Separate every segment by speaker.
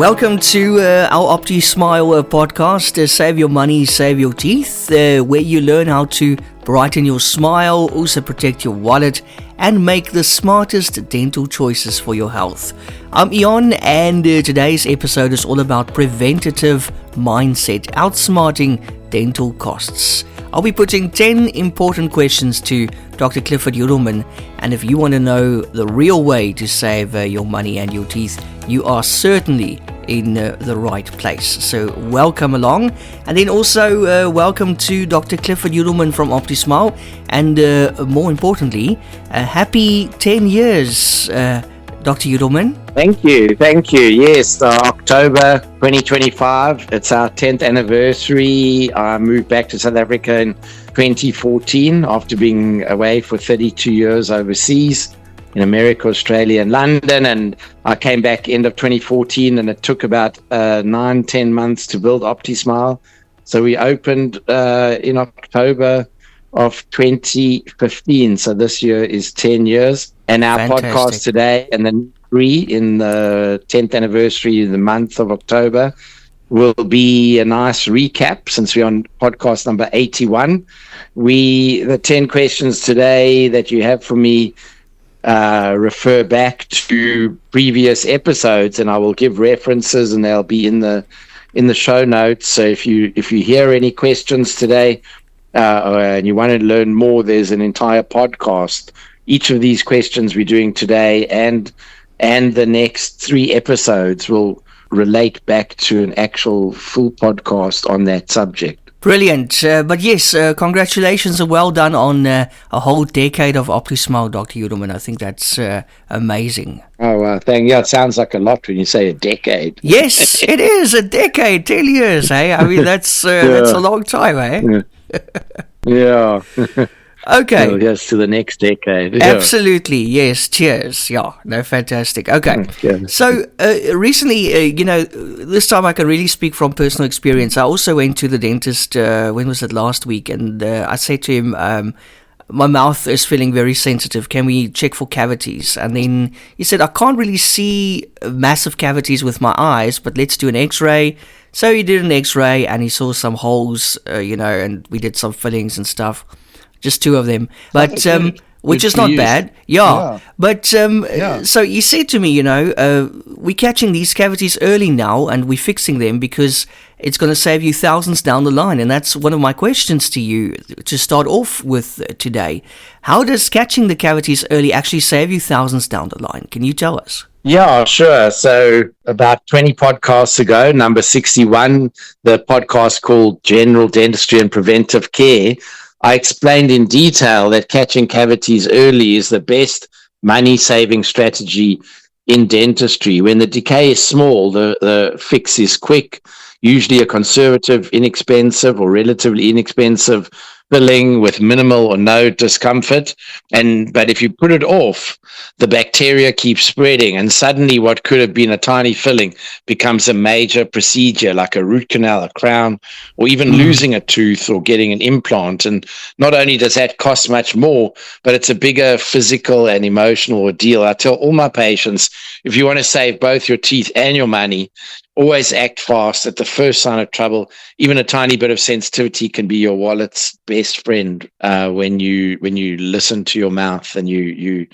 Speaker 1: Welcome to our OptiSmile podcast, Save Your Money, Save Your Teeth, where you learn how to brighten your smile, also protect your wallet, and make the smartest dental choices for your health. I'm Eon, and today's episode is all about preventative mindset, outsmarting dental costs. I'll be putting 10 important questions to Dr. Clifford Yudelman, and if you want to know the real way to save your money and your teeth, you are certainly in the right place. So welcome along, and then also welcome to Dr. Clifford Yudelman from OptiSmile, and more importantly, happy 10 years, Dr. Yudelman.
Speaker 2: Thank you. Yes, October 2025, it's our 10th anniversary. I moved back to South Africa in 2014 after being away for 32 years overseas in America, Australia, and London. And I came back end of 2014, and it took about 9-10 months to build OptiSmile. So we opened in October of 2015. So this year is 10 years. And our podcast today, and then in the 10th anniversary of the month of October, will be a nice recap since we're on podcast number 81. The 10 questions today that you have for me refer back to previous episodes, and I will give references, and they'll be in the show notes. So if you hear any questions today and you want to learn more, there's an entire podcast. Each of these questions we're doing today and the next 3 episodes will relate back to an actual full podcast on that subject.
Speaker 1: Brilliant. But yes, congratulations and well done on a whole decade of OptiSmile, Dr. Yudelman. I think that's amazing.
Speaker 2: Oh, thank you. It sounds like a lot when you say a decade.
Speaker 1: Yes, it is a decade, 10 years, hey? I mean, that's a long time, eh?
Speaker 2: Yeah.
Speaker 1: Okay.
Speaker 2: So yes, to the next decade.
Speaker 1: Yeah. Absolutely. Yes. Cheers. Yeah. No, fantastic. Okay.
Speaker 2: Yeah.
Speaker 1: So recently, this time I can really speak from personal experience. I also went to the dentist, when was it, last week? And I said to him, my mouth is feeling very sensitive. Can we check for cavities? And then he said, I can't really see massive cavities with my eyes, but let's do an x-ray. So he did an x-ray and he saw some holes, and we did some fillings and stuff. Just 2 of them, but which is not bad. Yeah. But so he said to me, we're catching these cavities early now, and we're fixing them because it's going to save you thousands down the line. And that's one of my questions to you to start off with today. How does catching the cavities early actually save you thousands down the line? Can you tell us?
Speaker 2: Yeah, sure. So about 20 podcasts ago, number 61, the podcast called General Dentistry and Preventive Care, I explained in detail that catching cavities early is the best money-saving strategy in dentistry. When the decay is small, the fix is quick, usually a conservative, inexpensive or relatively inexpensive filling with minimal or no discomfort. But if you put it off, the bacteria keeps spreading, and suddenly what could have been a tiny filling becomes a major procedure like a root canal, a crown, or even losing a tooth or getting an implant. And not only does that cost much more, but it's a bigger physical and emotional ordeal. I tell all my patients, if you want to save both your teeth and your money, always act fast. At the first sign of trouble, even a tiny bit of sensitivity can be your wallet's best friend. When you listen to your mouth and you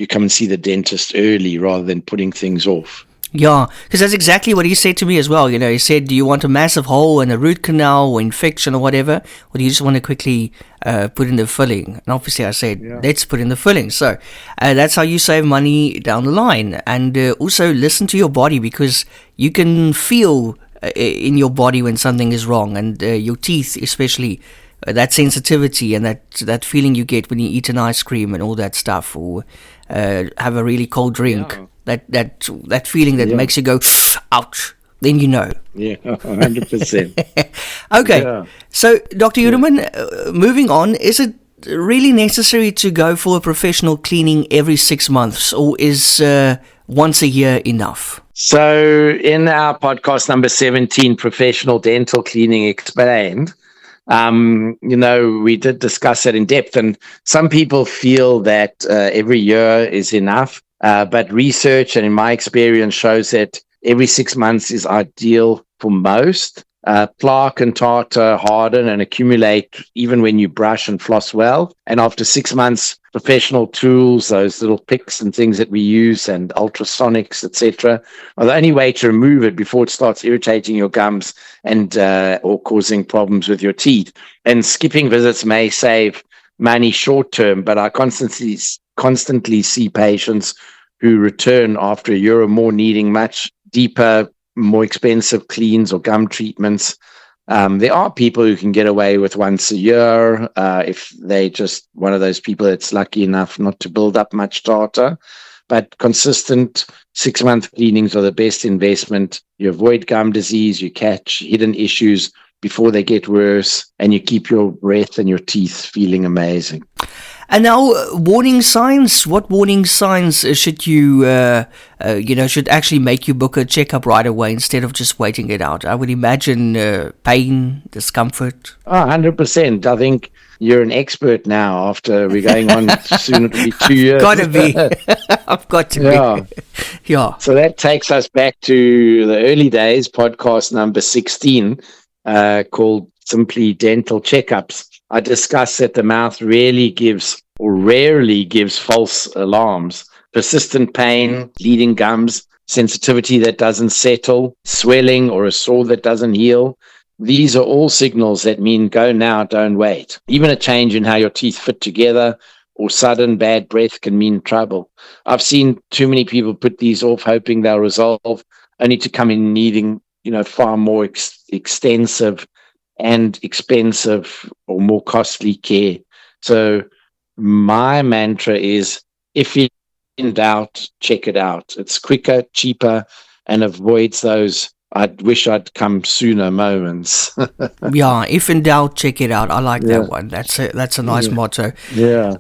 Speaker 2: come and see the dentist early rather than putting things off.
Speaker 1: Yeah, because that's exactly what he said to me as well. He said, do you want a massive hole and a root canal or infection or whatever, or do you just want to quickly put in the filling? And obviously I said, let's put in the filling. So that's how you save money down the line. And also listen to your body, because you can feel in your body when something is wrong, and your teeth especially. That sensitivity and that feeling you get when you eat an ice cream and all that stuff, or have a really cold drink, that feeling that makes you go, ouch, then you know.
Speaker 2: Yeah, 100%.
Speaker 1: Okay, so Dr. Yudelman, moving on, is it really necessary to go for a professional cleaning every 6 months, or is once a year enough?
Speaker 2: So in our podcast number 17, Professional Dental Cleaning Explained, we did discuss it in depth, and some people feel that every year is enough. But research, and in my experience, shows that every 6 months is ideal for most. Plaque and tartar harden and accumulate even when you brush and floss well. And after 6 months, professional tools, those little picks and things that we use, and ultrasonics, etc., are the only way to remove it before it starts irritating your gums and or causing problems with your teeth. And skipping visits may save money short term, but I constantly see patients who return after a year or more needing much deeper, more expensive cleans or gum treatments. There are people who can get away with once a year if they just one of those people that's lucky enough not to build up much tartar. But consistent 6-month cleanings are the best investment. You avoid gum disease, you catch hidden issues before they get worse, and you keep your breath and your teeth feeling amazing.
Speaker 1: And now, warning signs. What warning signs should you, should actually make you book a checkup right away instead of just waiting it out? I would imagine pain, discomfort.
Speaker 2: 100%. I think you're an expert now after we're going on soon it'll be 2 years.
Speaker 1: Gotta be. I've got to be. Yeah.
Speaker 2: So that takes us back to the early days, podcast number 16, called simply Dental Checkups. I discussed that the mouth rarely gives false alarms. Persistent pain, bleeding gums, sensitivity that doesn't settle, swelling or a sore that doesn't heal. These are all signals that mean go now, don't wait. Even a change in how your teeth fit together or sudden bad breath can mean trouble. I've seen too many people put these off hoping they'll resolve, only to come in needing, far more extensive and expensive or more costly care. So my mantra is, if you're in doubt, check it out. It's quicker, cheaper, and avoids those I wish I'd come sooner moments.
Speaker 1: Yeah, if in doubt, check it out. I like that one. That's a nice motto.
Speaker 2: Yeah.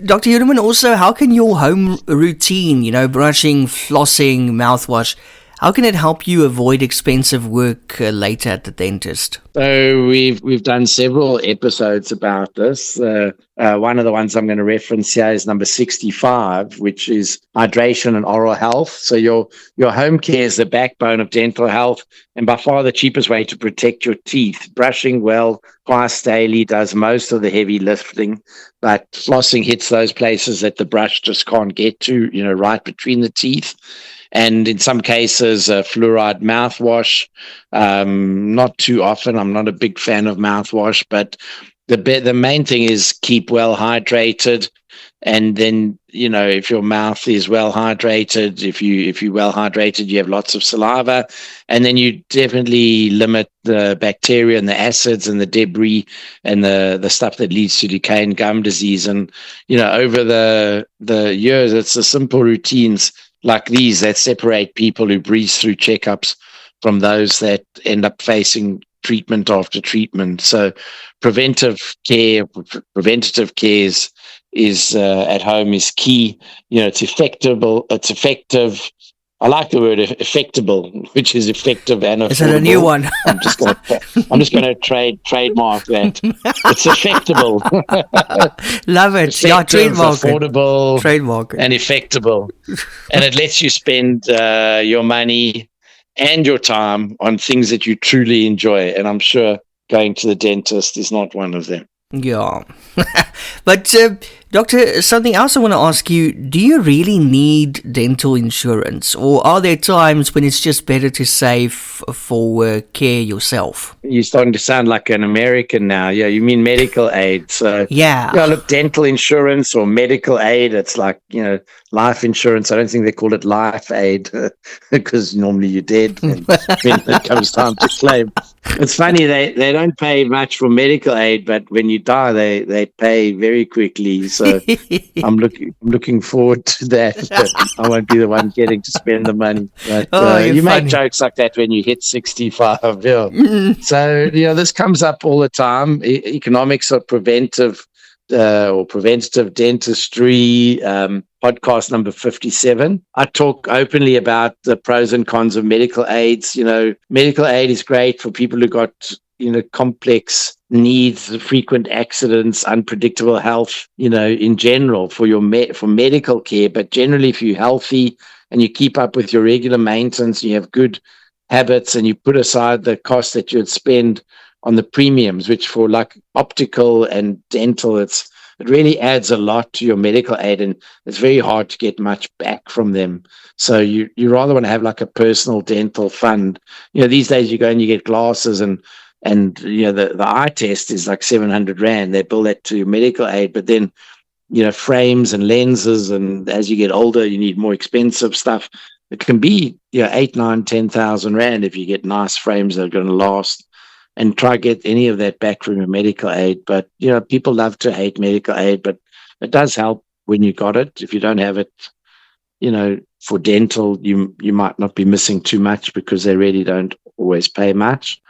Speaker 1: Dr. Yudelman, also, how can your home routine, brushing, flossing, mouthwash, how can it help you avoid expensive work later at the dentist?
Speaker 2: So we've done several episodes about this. One of the ones I'm going to reference here is number 65, which is hydration and oral health. So your home care is the backbone of dental health and by far the cheapest way to protect your teeth. Brushing well twice daily does most of the heavy lifting, but flossing hits those places that the brush just can't get to, right between the teeth. And in some cases, fluoride mouthwash, not too often. I'm not a big fan of mouthwash, but the main thing is keep well hydrated. And then, if your mouth is well hydrated, if you're well hydrated, you have lots of saliva, and then you definitely limit the bacteria and the acids and the debris and the stuff that leads to decay and gum disease. And, over the years, it's the simple routines like these that separate people who breeze through checkups from those that end up facing treatment after treatment. So preventative care is at home is key. It's effective. I like the word effectable, which is effective and affordable.
Speaker 1: Is that a new one?
Speaker 2: I'm just going to trademark that. It's effectable.
Speaker 1: Love it.
Speaker 2: Effective,
Speaker 1: yeah, trademark
Speaker 2: affordable,
Speaker 1: trademark
Speaker 2: and effectable. And it lets you spend your money and your time on things that you truly enjoy. And I'm sure going to the dentist is not one of them.
Speaker 1: Yeah. But, Doctor, something else I want to ask you, do you really need dental insurance? Or are there times when it's just better to save for care yourself?
Speaker 2: You're starting to sound like an American now. Yeah, you mean medical aid. So,
Speaker 1: yeah,
Speaker 2: look, dental insurance or medical aid, it's like, life insurance. I don't think they call it life aid because normally you're dead when it comes time to claim. It's funny, they don't pay much for medical aid, but when you die, they pay very quickly. So I'm looking forward to that. I won't be the one getting to spend the money. But, you make jokes like that when you hit 65. Yeah. So this comes up all the time. Economics of preventative dentistry. Podcast number 57. I talk openly about the pros and cons of medical aids. Medical aid is great for people who got complex needs, frequent accidents, unpredictable health, in general for medical care. But generally, if you're healthy, and you keep up with your regular maintenance, you have good habits, and you put aside the cost that you'd spend on the premiums, which for like optical and dental, it really adds a lot to your medical aid, and it's very hard to get much back from them. So you rather want to have like a personal dental fund. These days you go and you get glasses, and the eye test is like 700 Rand. They bill that to your medical aid, but then frames and lenses, and as you get older you need more expensive stuff. It can be 8, 9, 10,000 Rand if you get nice frames that are going to last, and try get any of that back from your medical aid. But people love to hate medical aid, but it does help when you got it. If you don't have it, for dental, you might not be missing too much, because they really don't always pay much.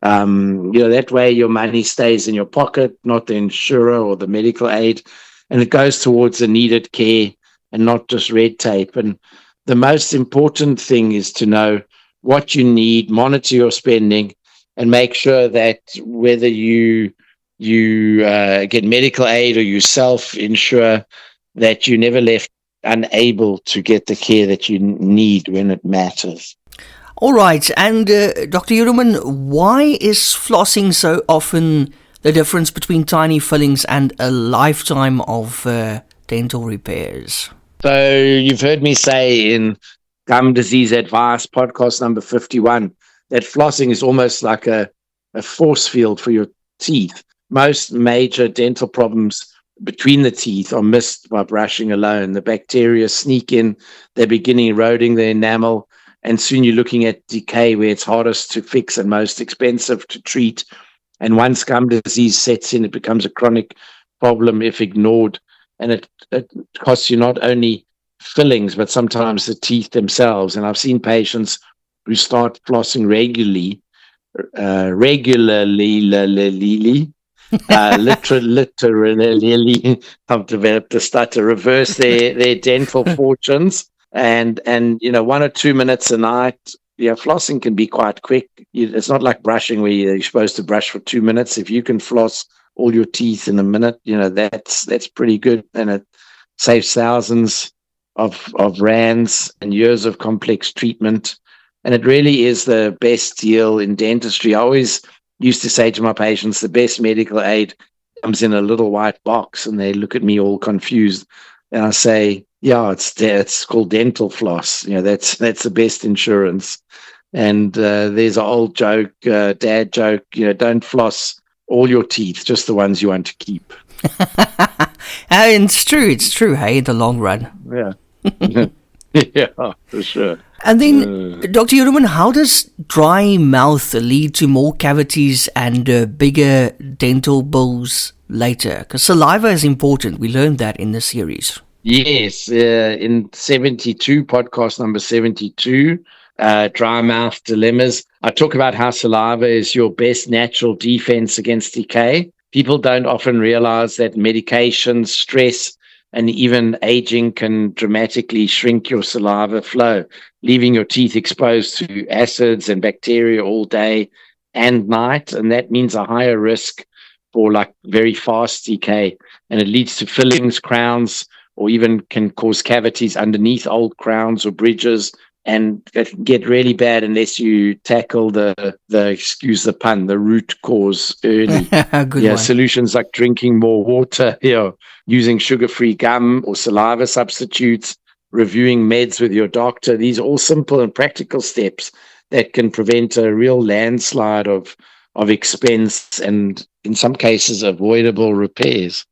Speaker 2: That way your money stays in your pocket, not the insurer or the medical aid, and it goes towards the needed care and not just red tape. And the most important thing is to know what you need, monitor your spending, and make sure that whether you get medical aid or you self-insure, that you never left unable to get the care that you need when it matters.
Speaker 1: All right, and Dr. Yudelman, why is flossing so often the difference between tiny fillings and a lifetime of dental repairs?
Speaker 2: So you've heard me say in Gum Disease Advice, podcast number 51, that flossing is almost like a force field for your teeth. Most major dental problems between the teeth are missed by brushing alone. The bacteria sneak in, they begin eroding the enamel, and soon you're looking at decay, where it's hardest to fix and most expensive to treat. And once gum disease sets in, it becomes a chronic problem if ignored. And it costs you not only fillings, but sometimes the teeth themselves. And I've seen patients who start flossing literally, I've developed the stutter, reverse their dental fortunes. And 1 or 2 minutes a night, flossing can be quite quick. It's not like brushing where you're supposed to brush for 2 minutes. If you can floss all your teeth in a minute, that's pretty good, and it saves thousands of rands and years of complex treatment. And it really is the best deal in dentistry. I always used to say to my patients, the best medical aid comes in a little white box, and they look at me all confused. And I say, it's called dental floss. That's the best insurance. And there's an old joke, dad joke, don't floss all your teeth, just the ones you want to keep.
Speaker 1: And it's true, hey, in the long run.
Speaker 2: Yeah. Yeah, for sure.
Speaker 1: And then, Dr. Yudelman, how does dry mouth lead to more cavities and bigger dental bills later? Because saliva is important. We learned that in the series.
Speaker 2: Yes, in 72, podcast number 72, Dry Mouth Dilemmas, I talk about how saliva is your best natural defense against decay. People don't often realize that medication, stress, and even aging can dramatically shrink your saliva flow, leaving your teeth exposed to acids and bacteria all day and night. And that means a higher risk for like very fast decay. And it leads to fillings, crowns, or even can cause cavities underneath old crowns or bridges. And it can get really bad unless you tackle the excuse the pun, the root cause early.
Speaker 1: Good
Speaker 2: solutions like drinking more water, using sugar-free gum or saliva substitutes, reviewing meds with your doctor. These are all simple and practical steps that can prevent a real landslide of expense and, in some cases, avoidable repairs.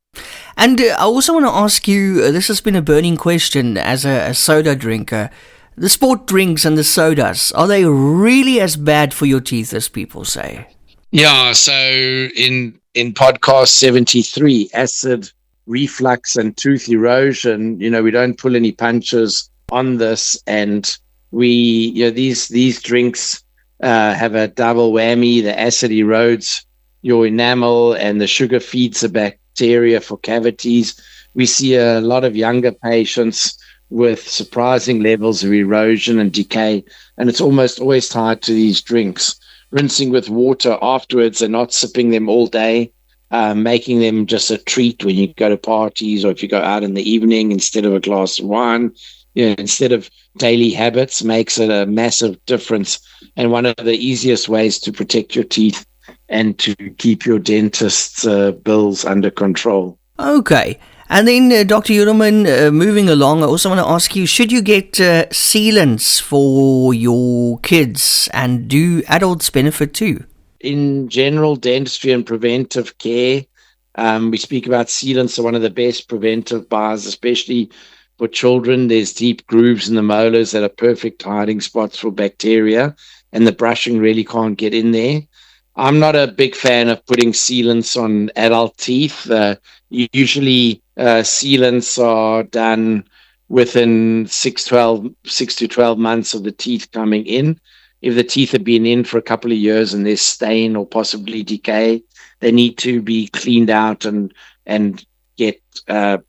Speaker 1: And I also want to ask you, this has been a burning question as a soda drinker. The sport drinks and the sodas, are they really as bad for your teeth as people say?
Speaker 2: Yeah, so in podcast 73, acid reflux and tooth erosion, we don't pull any punches on this. And these drinks have a double whammy. The acid erodes your enamel and the sugar feeds the bacteria for cavities. We see a lot of younger patients with surprising levels of erosion and decay, and it's almost always tied to these drinks. Rinsing with water afterwards and not sipping them all day making them just a treat when you go to parties or if you go out in the evening instead of a glass of wine, instead of daily habits, makes it a massive difference. And one of the easiest ways to protect your teeth and to keep your dentist's bills under control.
Speaker 1: Okay. And then, Dr. Yudelman, moving along, I also want to ask you, should you get sealants for your kids, and do adults benefit too?
Speaker 2: In general dentistry and preventive care, we speak about sealants are one of the best preventive bars, especially for children. There's deep grooves in the molars that are perfect hiding spots for bacteria, and the brushing really can't get in there. I'm not a big fan of putting sealants on adult teeth. Usually sealants are done within 6 to 12 months of the teeth coming in. If the teeth have been in for a couple of years and there's stain or possibly decay, they need to be cleaned out and get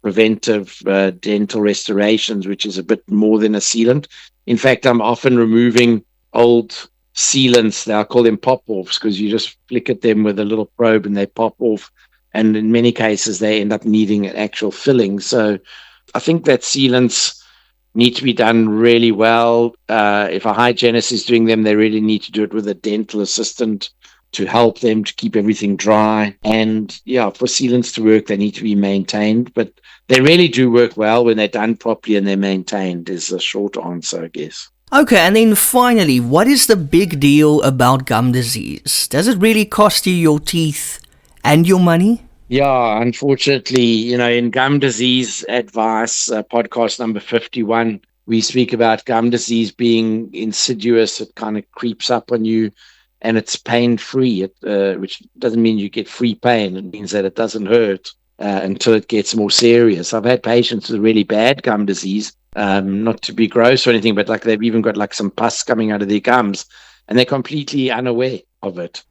Speaker 2: preventive dental restorations, which is a bit more than a sealant. In fact, I'm often removing old sealants. I'll call them pop-offs, because you just flick at them with a little probe and they pop off. And in many cases, they end up needing an actual filling. So I think that sealants need to be done really well. If a hygienist is doing them, they really need to do it with a dental assistant to help them to keep everything dry. And for sealants to work, they need to be maintained. But they really do work well when they're done properly and they're maintained, is a short answer, I guess.
Speaker 1: Okay, and then finally, what is the big deal about gum disease? Does it really cost you your teeth and your money?
Speaker 2: Yeah, unfortunately, in gum disease advice, podcast number 51, we speak about gum disease being insidious. It kind of creeps up on you and it's pain-free, which doesn't mean you get free pain. It means that it doesn't hurt until it gets more serious. I've had patients with really bad gum disease, not to be gross or anything, but like they've even got like some pus coming out of their gums and they're completely unaware of it.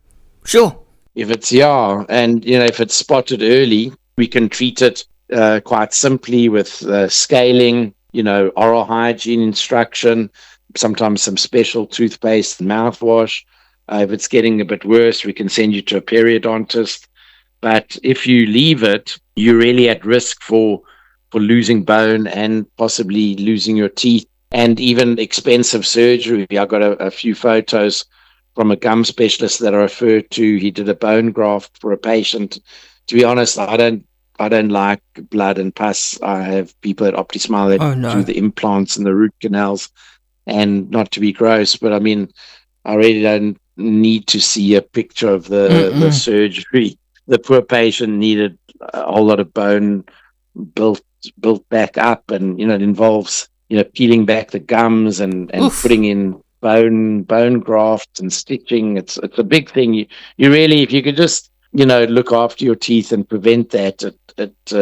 Speaker 1: Sure.
Speaker 2: If it's, and, if it's spotted early, we can treat it quite simply with scaling, oral hygiene instruction, sometimes some special toothpaste and mouthwash. If it's getting a bit worse, we can send you to a periodontist. But if you leave it, you're really at risk for losing bone and possibly losing your teeth and even expensive surgery. I got a few photos from a gum specialist that I referred to. He did a bone graft for a patient. To be honest, I don't like blood and pus. I have people at OptiSmile that do the implants and the root canals, and not to be gross, but I mean, I really don't need to see a picture of the surgery. The poor patient needed a whole lot of bone built back up, and it involves peeling back the gums and putting in bone grafts and stitching. It's a big thing. You really, if you could just look after your teeth and prevent that, it's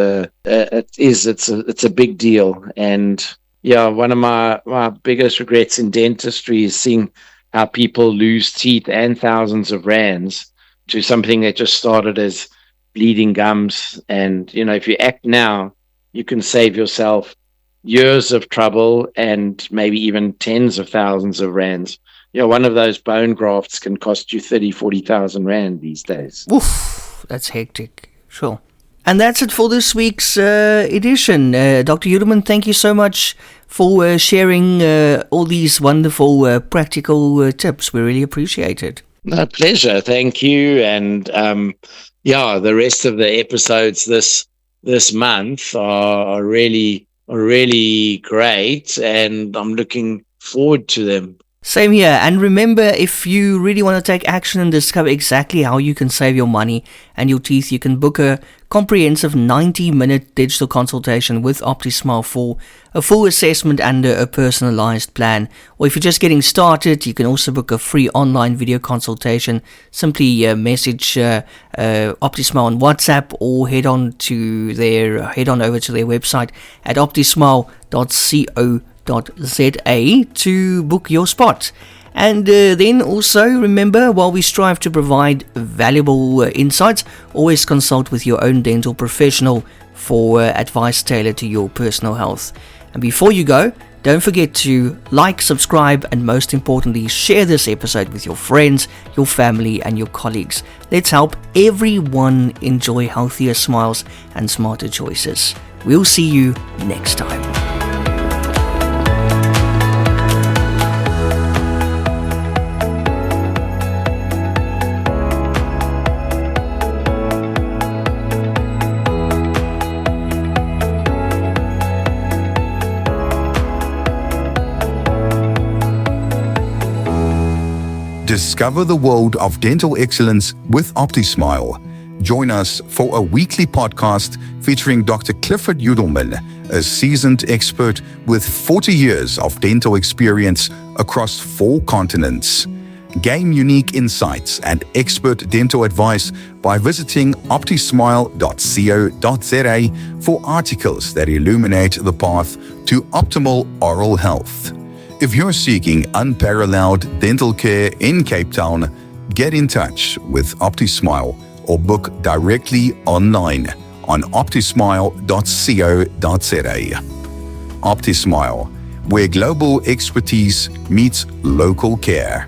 Speaker 2: a big deal. And one of my biggest regrets in dentistry is seeing how people lose teeth and thousands of rands to something that just started as bleeding gums. And if you act now, you can save yourself years of trouble and maybe even tens of thousands of rands. One of those bone grafts can cost you 30,000-40,000 rand these days.
Speaker 1: Oof, that's hectic. Sure. And that's it for this week's edition. Dr. Yudelman, thank you so much for sharing all these wonderful practical tips. We really appreciate it.
Speaker 2: My pleasure. Thank you. And the rest of the episodes this month are really great, and I'm looking forward to them.
Speaker 1: Same here. And remember, if you really want to take action and discover exactly how you can save your money and your teeth, you can book a comprehensive 90-minute digital consultation with OptiSmile for a full assessment and a personalized plan. Or if you're just getting started, you can also book a free online video consultation. Simply message OptiSmile on WhatsApp or head on over to their website at optismile.co.za to book your spot. And then also remember, while we strive to provide valuable insights, always consult with your own dental professional for advice tailored to your personal health. And before you go, don't forget to like, subscribe, and most importantly, share this episode with your friends, your family, and your colleagues. Let's help everyone enjoy healthier smiles and smarter choices. We'll see you next time.
Speaker 3: Discover the world of dental excellence with OptiSmile. Join us for a weekly podcast featuring Dr. Clifford Yudelman, a seasoned expert with 40 years of dental experience across 4 continents. Gain unique insights and expert dental advice by visiting optismile.co.za for articles that illuminate the path to optimal oral health. If you're seeking unparalleled dental care in Cape Town, get in touch with OptiSmile or book directly online on optismile.co.za. OptiSmile, where global expertise meets local care.